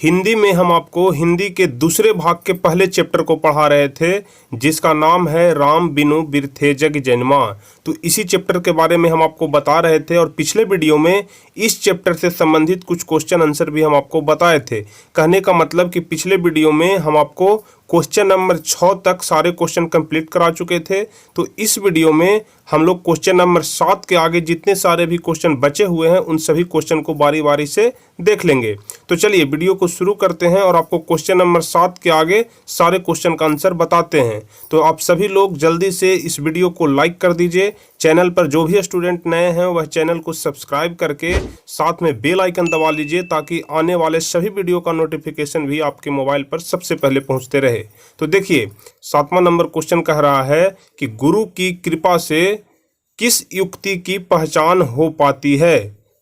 हिंदी में हम आपको हिंदी के दूसरे भाग के पहले चैप्टर को पढ़ा रहे थे, जिसका नाम है राम बिनु बिरथे जग जन्मा। तो इसी चैप्टर के बारे में हम आपको बता रहे थे और पिछले वीडियो में इस चैप्टर से संबंधित कुछ क्वेश्चन आंसर भी हम आपको बताए थे। कहने का मतलब कि पिछले वीडियो में हम आपको क्वेश्चन नंबर 6 तक सारे क्वेश्चन कंप्लीट करा चुके थे। तो इस वीडियो में हम लोग क्वेश्चन नंबर 7 के आगे जितने सारे भी क्वेश्चन बचे हुए हैं उन सभी क्वेश्चन को बारी बारी से देख लेंगे। तो चलिए वीडियो को शुरू करते हैं और आपको क्वेश्चन नंबर 7 के आगे सारे क्वेश्चन का आंसर बताते हैं। तो आप सभी लोग जल्दी से इस वीडियो को लाइक कर दीजिए। चैनल पर जो भी स्टूडेंट नए हैं वह चैनल को सब्सक्राइब करके साथ में बेल आइकन दबा लीजिए, ताकि आने वाले सभी वीडियो का नोटिफिकेशन भी आपके मोबाइल पर सबसे पहले पहुंचते रहे। तो देखिए 7वां नंबर क्वेश्चन कह रहा है कि गुरु की कृपा से किस युक्ति की पहचान हो पाती है।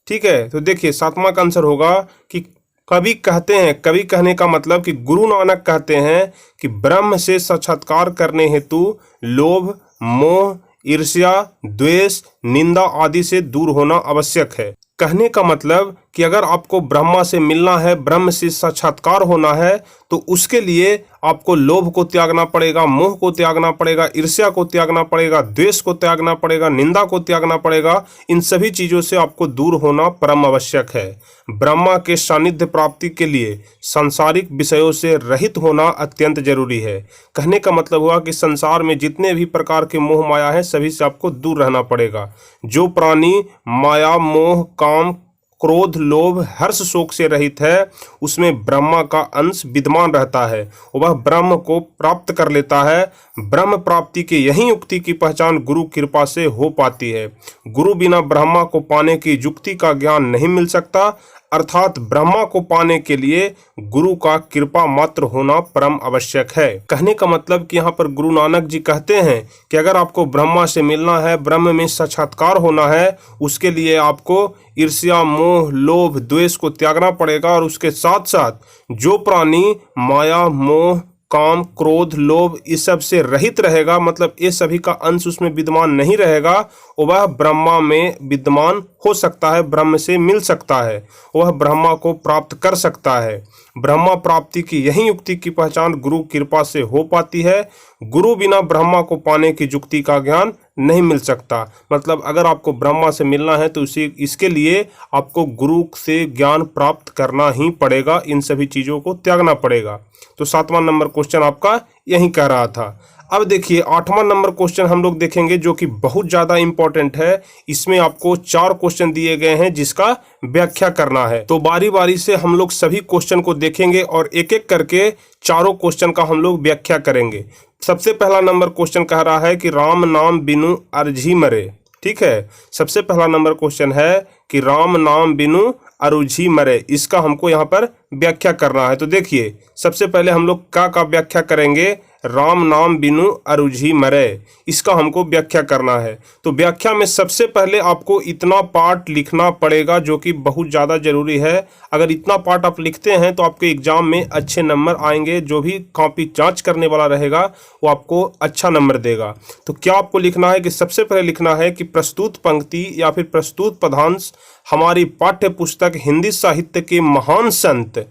ठीक है, तो देखिए 7वां का आंसर होगा कि कवि कहते हैं, कवि कहने का मतलब कि गुरु नानक कहते हैं कि ब्रह्म से साक्षात्कार करने हेतु लोभ, मोह, ईर्ष्या, द्वेष, निंदा आदि से दूर होना आवश्यक है। कहने का मतलब कि अगर आपको ब्रह्मा से मिलना है, ब्रह्म से साक्षात्कार होना है, तो उसके लिए आपको लोभ को त्यागना पड़ेगा, मोह को त्यागना पड़ेगा, ईर्ष्या को त्यागना पड़ेगा, द्वेष को त्यागना पड़ेगा, निंदा को त्यागना पड़ेगा। इन सभी चीज़ों से आपको दूर होना परम आवश्यक है। ब्रह्मा के सानिध्य प्राप्ति के लिए सांसारिक विषयों से रहित होना अत्यंत जरूरी है। कहने का मतलब हुआ कि संसार में जितने भी प्रकार के मोह माया है सभी से आपको दूर रहना पड़ेगा। जो प्राणी माया, मोह, काम, क्रोध, लोभ, हर्ष, शोक से रहित है, उसमें ब्रह्मा का अंश विद्यमान रहता है, वह ब्रह्म को प्राप्त कर लेता है। ब्रह्म प्राप्ति के यही युक्ति की पहचान गुरु कृपा से हो पाती है। गुरु बिना ब्रह्मा को पाने की युक्ति का ज्ञान नहीं मिल सकता, अर्थात ब्रह्मा को पाने के लिए गुरु का कृपा मात्र होना परम आवश्यक है। कहने का मतलब कि यहाँ पर गुरु नानक जी कहते हैं कि अगर आपको ब्रह्मा से मिलना है, ब्रह्म में साक्षात्कार होना है, उसके लिए आपको ईर्ष्या, मोह, लोभ, द्वेष को त्यागना पड़ेगा। और उसके साथ साथ जो प्राणी माया, मोह, काम, क्रोध, लोभ इस सब से रहित रहेगा, मतलब ये सभी का अंश उसमें विद्यमान नहीं रहेगा, वह ब्रह्मा में विद्यमान हो सकता है, ब्रह्म से मिल सकता है, वह ब्रह्मा को प्राप्त कर सकता है। ब्रह्मा प्राप्ति की यही युक्ति की पहचान गुरु कृपा से हो पाती है। गुरु बिना ब्रह्मा को पाने की युक्ति का ज्ञान नहीं मिल सकता। मतलब अगर आपको ब्रह्मा से मिलना है तो इसके लिए आपको गुरु से ज्ञान प्राप्त करना ही पड़ेगा, इन सभी चीज़ों को त्यागना पड़ेगा। तो 7वां नंबर क्वेश्चन आपका यही कह रहा था। अब देखिए 8वां नंबर क्वेश्चन हम लोग देखेंगे, जो कि बहुत ज़्यादा इंपॉर्टेंट है। इसमें आपको 4 क्वेश्चन दिए गए हैं जिसका व्याख्या करना है। तो बारी बारी से हम लोग सभी क्वेश्चन को देखेंगे और एक एक करके चारों क्वेश्चन का हम लोग व्याख्या करेंगे। सबसे पहला नंबर क्वेश्चन कह रहा है कि राम नाम बिनु अरझी मरे। ठीक है, सबसे पहला नंबर क्वेश्चन है कि राम नाम बिनु अरुझी मरे, इसका हमको यहाँ पर व्याख्या करना है। तो देखिए सबसे पहले हम लोग का व्याख्या करेंगे, राम नाम बिनु अरुझी मरे, इसका हमको व्याख्या करना है। तो व्याख्या में सबसे पहले आपको इतना पार्ट लिखना पड़ेगा, जो कि बहुत ज़्यादा जरूरी है। अगर इतना पार्ट आप लिखते हैं तो आपके एग्जाम में अच्छे नंबर आएंगे। जो भी कॉपी जांच करने वाला रहेगा वो आपको अच्छा नंबर देगा। तो क्या आपको लिखना है कि सबसे पहले लिखना है कि प्रस्तुत पंक्ति या फिर प्रस्तुत पदांश हमारी पाठ्य पुस्तक हिंदी साहित्य के महान संत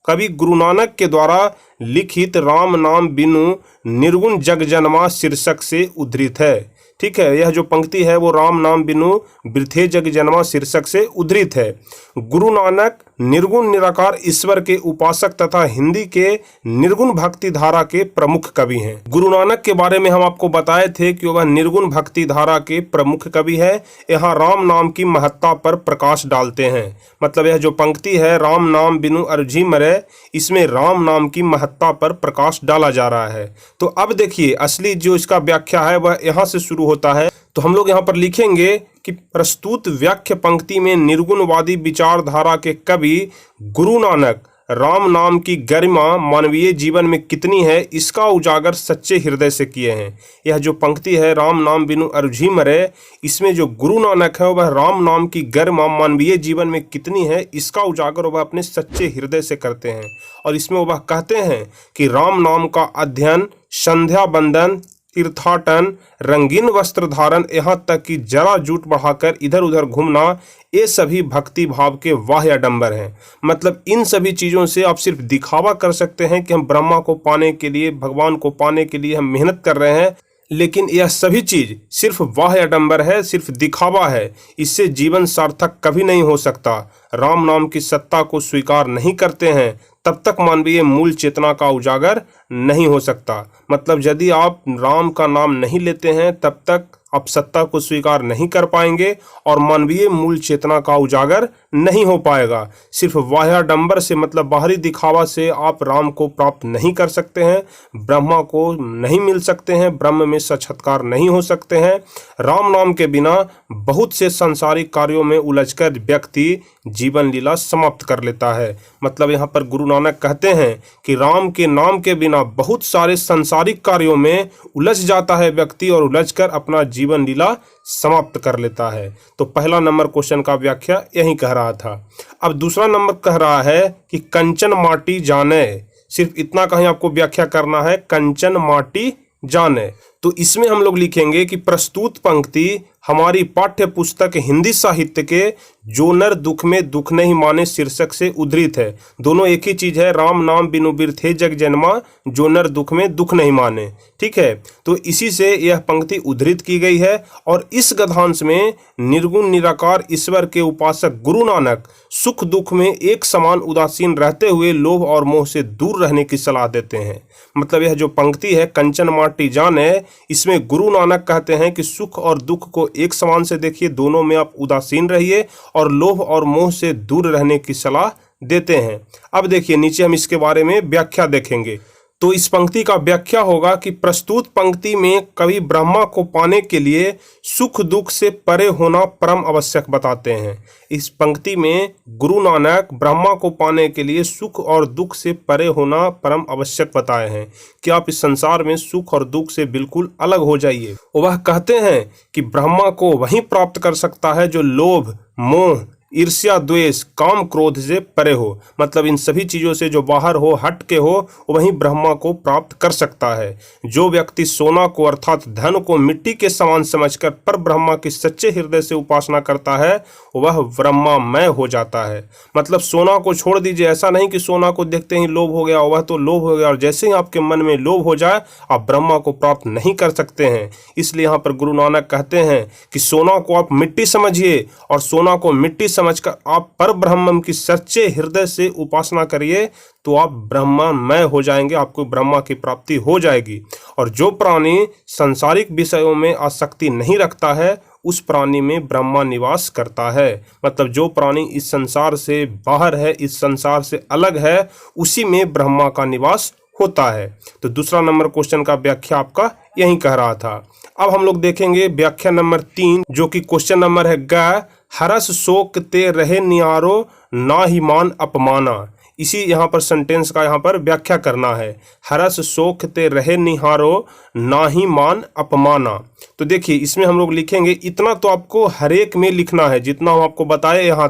कवि गुरु नानक के द्वारा लिखित राम नाम बिनु निर्गुण जग जन्मा शीर्षक से उद्धृत है। ठीक है, यह जो पंक्ति है वो राम नाम बिनु बिरथे जग जन्मा शीर्षक से उद्धृत है। गुरु नानक निर्गुण निराकार ईश्वर के उपासक तथा हिंदी के निर्गुण भक्ति धारा के प्रमुख कवि हैं। गुरु नानक के बारे में हम आपको बताए थे कि वह निर्गुण भक्ति धारा के प्रमुख कवि है। यहाँ राम नाम की महत्ता पर प्रकाश डालते हैं। मतलब यह जो पंक्ति है राम नाम बिनु अरझी मरे, इसमें राम नाम की महत्ता पर प्रकाश डाला जा रहा है। तो अब देखिए असली जो इसका व्याख्या है वह यहाँ से शुरू होता है। तो हम लोग यहाँ पर लिखेंगे कि प्रस्तुत व्याख्या पंक्ति में निर्गुणवादी विचारधारा के कवि गुरु नानक राम नाम की गरिमा मानवीय जीवन में कितनी है, इसका उजागर सच्चे हृदय से किए हैं। यह जो पंक्ति है राम नाम बिनु अरुझी मरे, इसमें जो गुरु नानक है वह राम नाम की गरिमा मानवीय जीवन में कितनी है, इसका उजागर वह अपने सच्चे हृदय से करते हैं। और इसमें वह कहते हैं कि राम नाम का अध्ययन, संध्या बंदन, तीर्थाटन, रंगीन वस्त्र धारण, यहाँ तक कि जरा जूट बढ़ाकर इधर उधर घूमना, ये सभी भक्ति भाव के बाह्य आडंबर हैं। मतलब इन सभी चीज़ों से आप सिर्फ दिखावा कर सकते हैं कि हम ब्रह्मा को पाने के लिए, भगवान को पाने के लिए हम मेहनत कर रहे हैं, लेकिन यह सभी चीज सिर्फ बाह्य आडंबर है, सिर्फ दिखावा है। इससे जीवन सार्थक कभी नहीं हो सकता। राम नाम की सत्ता को स्वीकार नहीं करते हैं तब तक मानवीय मूल चेतना का उजागर नहीं हो सकता। मतलब यदि आप राम का नाम नहीं लेते हैं तब तक आप सत्ता को स्वीकार नहीं कर पाएंगे और मानवीय मूल चेतना का उजागर नहीं हो पाएगा। सिर्फ बाह्याडंबर से, मतलब बाहरी दिखावा से आप राम को प्राप्त नहीं कर सकते हैं, ब्रह्मा को नहीं मिल सकते हैं, ब्रह्म में साक्षात्कार नहीं हो सकते हैं। राम नाम के बिना बहुत से सांसारिक कार्यों में उलझकर व्यक्ति जीवन लीला समाप्त कर लेता है। मतलब यहाँ पर गुरु नानक कहते हैं कि राम के नाम के बिना बहुत सारे सांसारिक कार्यों में उलझ जाता है व्यक्ति और उलझकर अपना जीवन लीला समाप्त कर लेता है। तो पहला नंबर क्वेश्चन का व्याख्या यही कह रहा था। अब दूसरा नंबर कह रहा है कि कंचन माटी जाने, सिर्फ इतना कहीं आपको व्याख्या करना है, कंचन माटी जाने। तो इसमें हम लोग लिखेंगे कि प्रस्तुत पंक्ति हमारी पाठ्य पुस्तक हिंदी साहित्य के जो नर दुख में दुख नहीं माने शीर्षक से उद्धृत है। दोनों एक ही चीज है, राम नाम बिनु बिरथे जग जन्मा, जो नर दुख में दुख नहीं माने। ठीक है, तो इसी से यह पंक्ति उद्धृत की गई है। और इस गद्यांश में निर्गुण निराकार ईश्वर के उपासक गुरु नानक सुख दुख में एक समान उदासीन रहते हुए लोभ और मोह से दूर रहने की सलाह देते हैं। मतलब यह जो पंक्ति है कंचन माटी जाने, इसमें गुरु नानक कहते हैं कि सुख और दुख को एक समान से देखिए, दोनों में आप उदासीन रहिए और लोभ और मोह से दूर रहने की सलाह देते हैं। अब देखिए नीचे हम इसके बारे में व्याख्या देखेंगे। तो इस पंक्ति का व्याख्या होगा कि प्रस्तुत पंक्ति में कवि ब्रह्मा को पाने के लिए सुख दुख से परे होना परम आवश्यक बताते हैं। इस पंक्ति में गुरु नानक ब्रह्मा को पाने के लिए सुख और दुख से परे होना परम आवश्यक बताए हैं कि आप इस संसार में सुख और दुख से बिल्कुल अलग हो जाइए। वह कहते हैं कि ब्रह्मा को वही प्राप्त कर सकता है जो लोभ, मोह, ईर्ष्या, द्वेष, काम, क्रोध से परे हो। मतलब इन सभी चीज़ों से जो बाहर हो, हट के हो, वही ब्रह्मा को प्राप्त कर सकता है। जो व्यक्ति सोना को अर्थात धन को मिट्टी के समान समझकर पर ब्रह्मा की सच्चे हृदय से उपासना करता है वह ब्रह्मामय हो जाता है। मतलब सोना को छोड़ दीजिए, ऐसा नहीं कि सोना को देखते ही लोभ हो गया, वह तो लोभ हो गया और जैसे ही आपके मन में लोभ हो जाए आप ब्रह्मा को प्राप्त नहीं कर सकते हैं। इसलिए यहाँ पर गुरु नानक कहते हैं कि सोना को आप मिट्टी समझिए और सोना को मिट्टी समझकर आप पर ब्रह्म की सच्चे हृदय से उपासना करिए तो आप ब्रह्ममय हो जाएंगे, आपको ब्रह्मा की प्राप्ति हो जाएगी। और जो प्राणी सांसारिक विषयों में आसक्ति नहीं रखता है उस प्राणी में ब्रह्मा निवास करता है। मतलब जो प्राणी इस संसार से बाहर है, इस संसार से अलग है, उसी में ब्रह्मा का निवास होता है। तो दूसरा नंबर क्वेश्चन का व्याख्या आपका यही कह रहा था। अब हम लोग देखेंगे व्याख्या नंबर 3 जो कि क्वेश्चन नंबर है ग हरस शोक ते रहे नियारो ना ही मान अपमाना। इसी यहाँ पर सेंटेंस का यहाँ पर व्याख्या करना है। हरस शोक ते रहे निहारो ना ही मान अपमाना। तो देखिए इसमें हम लोग लिखेंगे, इतना तो आपको हरेक में लिखना है, जितना हम आपको बताए यहाँ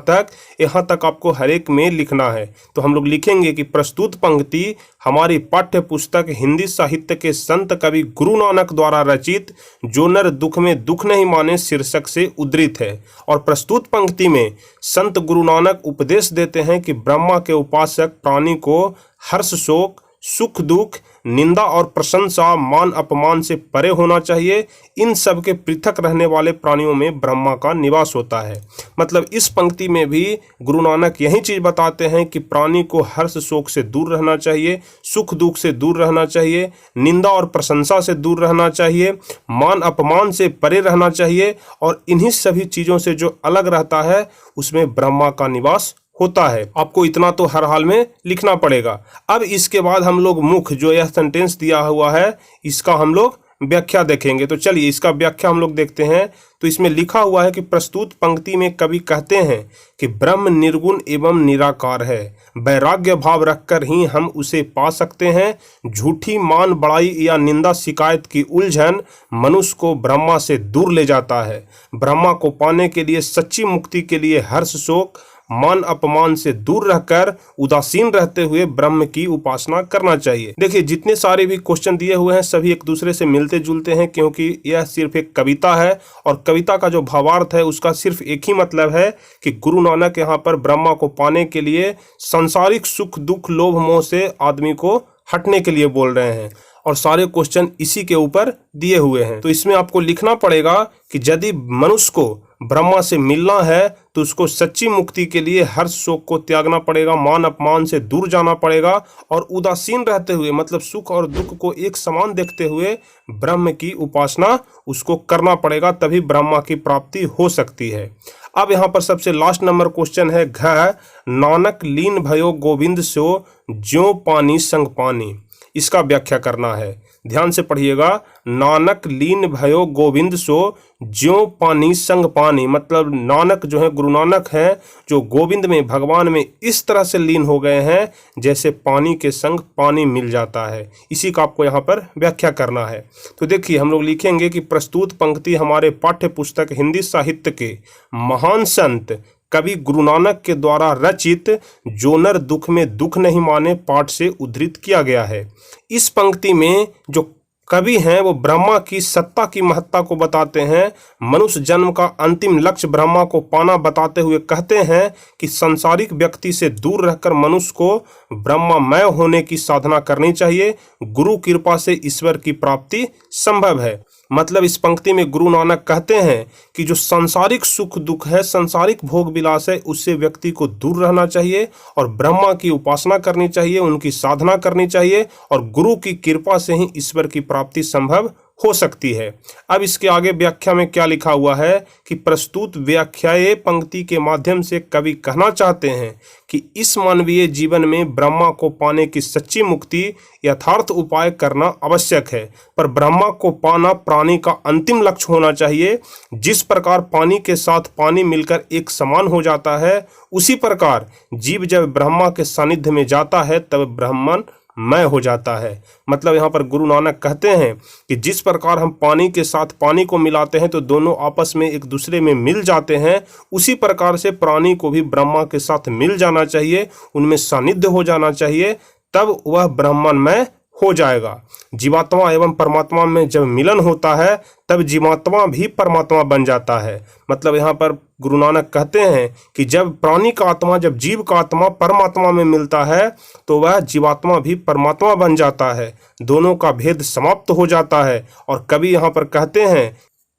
तक आपको हरेक में लिखना है। तो हम लोग लिखेंगे कि प्रस्तुत पंक्ति हमारी पाठ्य पुस्तक हिंदी साहित्य के संत कवि गुरु नानक द्वारा रचित जो नर दुख में दुख नहीं माने शीर्षक से उद्धृत है। और प्रस्तुत पंक्ति में संत गुरु नानक उपदेश देते हैं कि ब्रह्मा के उपासक प्राणी को हर्ष शोक, सुख दुख, निंदा और प्रशंसा, मान अपमान से परे होना चाहिए। इन सब के पृथक रहने वाले प्राणियों में ब्रह्मा का निवास होता है। मतलब इस पंक्ति में भी गुरु नानक यही चीज बताते हैं कि प्राणी को हर्ष शोक से दूर रहना चाहिए, सुख दुख से दूर रहना चाहिए, निंदा और प्रशंसा से दूर रहना चाहिए, मान अपमान से परे रहना चाहिए और इन्हीं सभी चीजों से जो अलग रहता है उसमें ब्रह्मा का निवास होता है। आपको इतना तो हर हाल में लिखना पड़ेगा। अब इसके बाद हम लोग मुख जो यह सेंटेंस दिया हुआ है इसका हम लोग व्याख्या देखेंगे। तो चलिए इसका व्याख्या हम लोग देखते हैं। तो इसमें लिखा हुआ है कि प्रस्तुत पंक्ति में कवि कहते हैं कि ब्रह्म निर्गुण एवं निराकार है, वैराग्य भाव रखकर ही हम उसे पा सकते हैं। झूठी मान बड़ाई या निंदा शिकायत की उलझन मनुष्य को ब्रह्मा से दूर ले जाता है। ब्रह्मा को पाने के लिए, सच्ची मुक्ति के लिए हर्ष शोक, मान अपमान से दूर रहकर उदासीन रहते हुए ब्रह्म की उपासना करना चाहिए। देखिए, जितने सारे भी क्वेश्चन दिए हुए हैं सभी एक दूसरे से मिलते जुलते हैं, क्योंकि यह सिर्फ एक कविता है और कविता का जो भावार्थ है उसका सिर्फ एक ही मतलब है कि गुरु नानक यहाँ पर ब्रह्मा को पाने के लिए सांसारिक सुख दुख लोभ मोह से आदमी को हटने के लिए बोल रहे हैं, और सारे क्वेश्चन इसी के ऊपर दिए हुए हैं। तो इसमें आपको लिखना पड़ेगा कि यदि मनुष्य को ब्रह्मा से मिलना है तो उसको सच्ची मुक्ति के लिए हर शोक को त्यागना पड़ेगा, मान अपमान से दूर जाना पड़ेगा और उदासीन रहते हुए, मतलब सुख और दुख को एक समान देखते हुए ब्रह्म की उपासना उसको करना पड़ेगा, तभी ब्रह्मा की प्राप्ति हो सकती है। अब यहाँ पर सबसे लास्ट नंबर क्वेश्चन है, घ नानक लीन भयो गोविंद सो ज्यों पानी संग पानी। इसका व्याख्या करना है, ध्यान से पढ़िएगा। नानक लीन भयो गोविंद सो ज्यों पानी संग पानी, मतलब नानक जो है, गुरु नानक है, जो गोविंद में, भगवान में इस तरह से लीन हो गए हैं जैसे पानी के संग पानी मिल जाता है। इसी का आपको यहाँ पर व्याख्या करना है। तो देखिए, हम लोग लिखेंगे कि प्रस्तुत पंक्ति हमारे पाठ्य पुस्तक हिंदी साहित्य के महान संत कवि गुरु नानक के द्वारा रचित जो नर दुख में दुख नहीं माने पाठ से उद्धृत किया गया है। इस पंक्ति में जो कवि हैं वो ब्रह्मा की सत्ता की महत्ता को बताते हैं, मनुष्य जन्म का अंतिम लक्ष्य ब्रह्मा को पाना बताते हुए कहते हैं कि सांसारिक व्यक्ति से दूर रहकर मनुष्य को ब्रह्मामय होने की साधना करनी चाहिए। गुरु कृपा से ईश्वर की प्राप्ति संभव है। मतलब इस पंक्ति में गुरु नानक कहते हैं कि जो सांसारिक सुख दुख है, सांसारिक भोग विलास है, उससे व्यक्ति को दूर रहना चाहिए और ब्रह्मा की उपासना करनी चाहिए, उनकी साधना करनी चाहिए और गुरु की कृपा से ही ईश्वर की प्राप्ति संभव हो सकती है। अब इसके आगे व्याख्या में क्या लिखा हुआ है कि प्रस्तुत व्याख्याए पंक्ति के माध्यम से कवि कहना चाहते हैं कि इस मानवीय जीवन में ब्रह्मा को पाने की सच्ची मुक्ति यथार्थ उपाय करना आवश्यक है, पर ब्रह्मा को पाना प्राणी का अंतिम लक्ष्य होना चाहिए। जिस प्रकार पानी के साथ पानी मिलकर एक समान हो जाता है, उसी प्रकार जीव जब ब्रह्मा के सानिध्य में जाता है तब ब्रह्मन मय हो जाता है। मतलब यहाँ पर गुरु नानक कहते हैं कि जिस प्रकार हम पानी के साथ पानी को मिलाते हैं तो दोनों आपस में एक दूसरे में मिल जाते हैं, उसी प्रकार से प्राणी को भी ब्रह्मा के साथ मिल जाना चाहिए, उनमें सानिध्य हो जाना चाहिए, तब वह ब्रह्ममय हो जाएगा। जीवात्मा एवं परमात्मा में जब मिलन होता है तब जीवात्मा भी परमात्मा बन जाता है। मतलब यहाँ पर गुरु नानक कहते हैं कि जब प्राणी का आत्मा, जब जीव का आत्मा परमात्मा में मिलता है तो वह जीवात्मा भी परमात्मा बन जाता है, दोनों का भेद समाप्त हो जाता है। और कवि यहाँ पर कहते हैं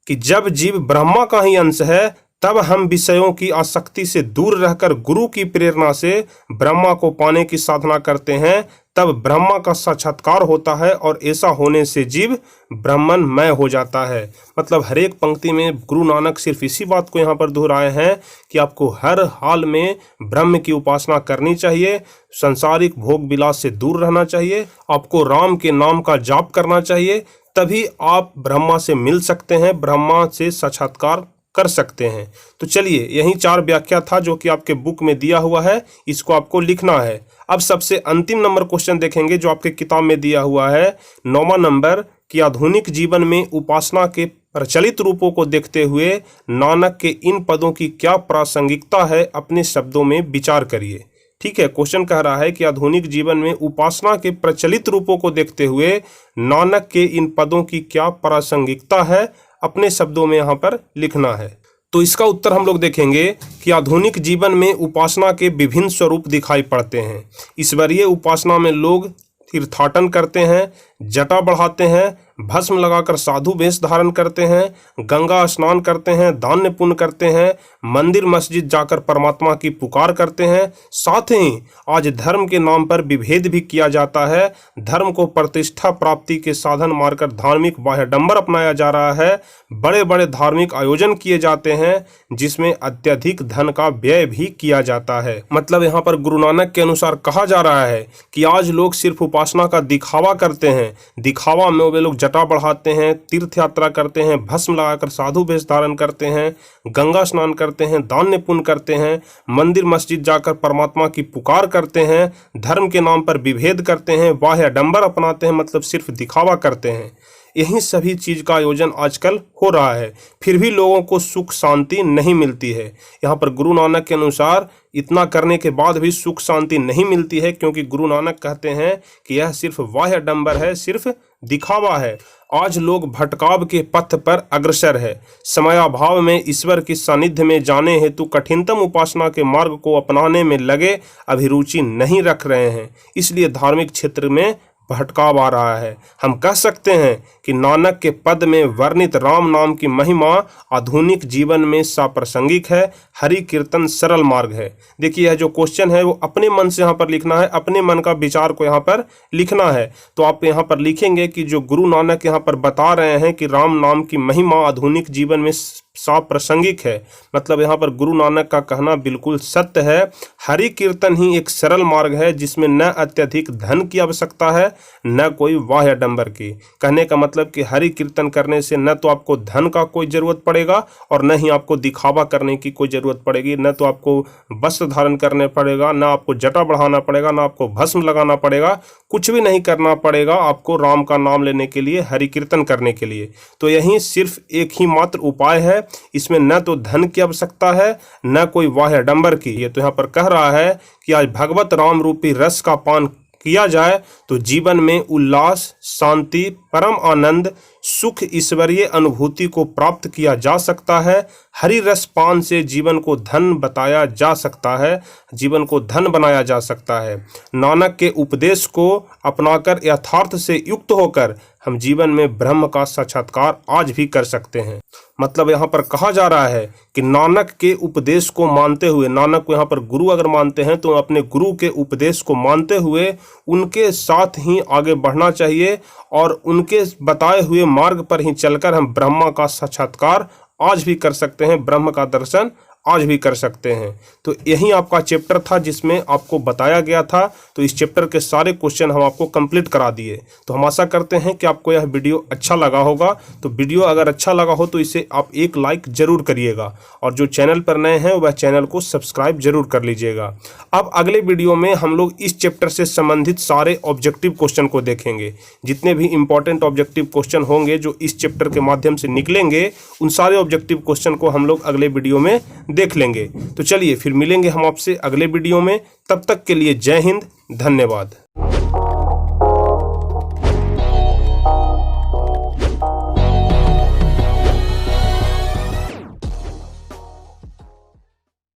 कि जब जीव ब्रह्मा का ही अंश है तब हम विषयों की आसक्ति से दूर रहकर गुरु की प्रेरणा से ब्रह्मा को पाने की साधना करते हैं, तब ब्रह्मा का साक्षात्कार होता है और ऐसा होने से जीव ब्रह्ममय हो जाता है। मतलब हर एक पंक्ति में गुरु नानक सिर्फ इसी बात को यहाँ पर दोहराए हैं कि आपको हर हाल में ब्रह्म की उपासना करनी चाहिए, सांसारिक भोग विलास से दूर रहना चाहिए, आपको राम के नाम का जाप करना चाहिए, तभी आप ब्रह्मा से मिल सकते हैं, ब्रह्मा से साक्षात्कार कर सकते हैं। तो चलिए, यही 4 व्याख्या था जो कि आपके बुक में दिया हुआ है, इसको आपको लिखना है। अब सबसे अंतिम नंबर क्वेश्चन देखेंगे जो आपके किताब में दिया हुआ है, 9वां नंबर, कि आधुनिक जीवन में उपासना के प्रचलित रूपों को देखते हुए नानक के इन पदों की क्या प्रासंगिकता है, अपने शब्दों में विचार करिए। ठीक है, क्वेश्चन कह रहा है कि आधुनिक जीवन में उपासना के प्रचलित रूपों को देखते हुए नानक के इन पदों की क्या प्रासंगिकता है, अपने शब्दों में यहाँ पर लिखना है। तो इसका उत्तर हम लोग देखेंगे कि आधुनिक जीवन में उपासना के विभिन्न स्वरूप दिखाई पड़ते हैं। ईश्वरीय उपासना में लोग तीर्थाटन करते हैं, जटा बढ़ाते हैं, भस्म लगाकर साधु वेश धारण करते हैं, गंगा स्नान करते हैं, दान पुण्य करते हैं, मंदिर मस्जिद जाकर परमात्मा की पुकार करते हैं। साथ ही आज धर्म के नाम पर विभेद भी किया जाता है, धर्म को प्रतिष्ठा प्राप्ति के साधन मानकर धार्मिक बाह्यडंबर अपनाया जा रहा है, बड़े बड़े धार्मिक आयोजन किए जाते हैं जिसमें अत्यधिक धन का व्यय भी किया जाता है। मतलब यहाँ पर गुरु नानक के अनुसार कहा जा रहा है कि आज लोग सिर्फ उपासना का दिखावा करते हैं, दिखावा में वे लोग जटा बढ़ाते हैं, तीर्थ यात्रा करते हैं, भस्म लगाकर साधु वेश धारण करते हैं, गंगा स्नान करते हैं, दान पुण्य करते हैं, मंदिर मस्जिद जाकर परमात्मा की पुकार करते हैं, धर्म के नाम पर विभेद करते हैं, बाह्य आडंबर अपनाते हैं, मतलब सिर्फ दिखावा करते हैं। यही सभी चीज़ का आयोजन आजकल हो रहा है, फिर भी लोगों को सुख शांति नहीं मिलती है। यहाँ पर गुरु नानक के अनुसार इतना करने के बाद भी सुख शांति नहीं मिलती है, क्योंकि गुरु नानक कहते हैं कि यह सिर्फ बाह्य डंबर है, सिर्फ दिखावा है। आज लोग भटकाव के पथ पर अग्रसर है। समयाभाव में ईश्वर की सानिध्य में जाने हेतु कठिनतम उपासना के मार्ग को अपनाने में लगे अभिरुचि नहीं रख रहे हैं, इसलिए धार्मिक क्षेत्र में भटकाव आ रहा है। हम कह सकते हैं कि नानक के पद में वर्णित राम नाम की महिमा आधुनिक जीवन में साप्रासंगिक है। हरि कीर्तन सरल मार्ग है। देखिए, यह जो क्वेश्चन है वो अपने मन से यहाँ पर लिखना है, अपने मन का विचार को यहाँ पर लिखना है। तो आप यहाँ पर लिखेंगे कि जो गुरु नानक यहाँ पर बता रहे हैं कि राम नाम की महिमा आधुनिक जीवन में साप्रासंगिक है, मतलब यहाँ पर गुरु नानक का कहना बिल्कुल सत्य है। हरि कीर्तन ही एक सरल मार्ग है जिसमें न अत्यधिक धन की आवश्यकता है, न कोई बाह्य डंबर की। कहने का मतलब कि हरि कीर्तन करने से न तो आपको धन का कोई जरूरत पड़ेगा और न ही आपको दिखावा करने की कोई जरूरत पड़ेगी, न तो आपको वस्त्र धारण करने पड़ेगा, न आपको जटा बढ़ाना पड़ेगा, न आपको भस्म लगाना पड़ेगा, कुछ भी नहीं करना पड़ेगा आपको राम का नाम लेने के लिए, हरि कीर्तन करने के लिए। तो यही सिर्फ एक ही मात्र उपाय है। इसमें न तो धन की आवश्यकता है, न कोई बाह्य डंबर की। ये तो यहाँ पर कह रहा है कि आज भगवत राम रूपी रस का पान किया जाए तो जीवन में उल्लास, शांति, परम आनंद, सुख, ईश्वरीय अनुभूति को प्राप्त किया जा सकता है। हरि रस पान से जीवन को धन बताया जा सकता है, जीवन को धन बनाया जा सकता है। नानक के उपदेश को अपनाकर यथार्थ से युक्त होकर हम जीवन में ब्रह्म का साक्षात्कार आज भी कर सकते हैं। मतलब यहाँ पर कहा जा रहा है कि नानक के उपदेश को मानते हुए, नानक को यहाँ पर गुरु अगर मानते हैं तो अपने गुरु के उपदेश को मानते हुए उनके साथ ही आगे बढ़ना चाहिए और उनके बताए हुए मार्ग पर ही चलकर हम ब्रह्मा का साक्षात्कार आज भी कर सकते हैं, ब्रह्म का दर्शन आज भी कर सकते हैं। तो यही आपका चैप्टर था जिसमें आपको बताया गया था। तो इस चैप्टर के सारे क्वेश्चन हम आपको कंप्लीट करा दिए। तो हम आशा करते हैं कि आपको यह वीडियो अच्छा लगा होगा। तो वीडियो अगर अच्छा लगा हो तो इसे आप एक लाइक जरूर करिएगा और जो चैनल पर नए हैं वह चैनल को सब्सक्राइब जरूर कर लीजिएगा। अब अगले वीडियो में हम लोग इस चैप्टर से संबंधित सारे ऑब्जेक्टिव क्वेश्चन को देखेंगे। जितने भी इंपॉर्टेंट ऑब्जेक्टिव क्वेश्चन होंगे जो इस चैप्टर के माध्यम से निकलेंगे, उन सारे ऑब्जेक्टिव क्वेश्चन को हम लोग अगले वीडियो में देख लेंगे। तो चलिए फिर मिलेंगे हम आपसे अगले वीडियो में। तब तक के लिए जय हिंद, धन्यवाद।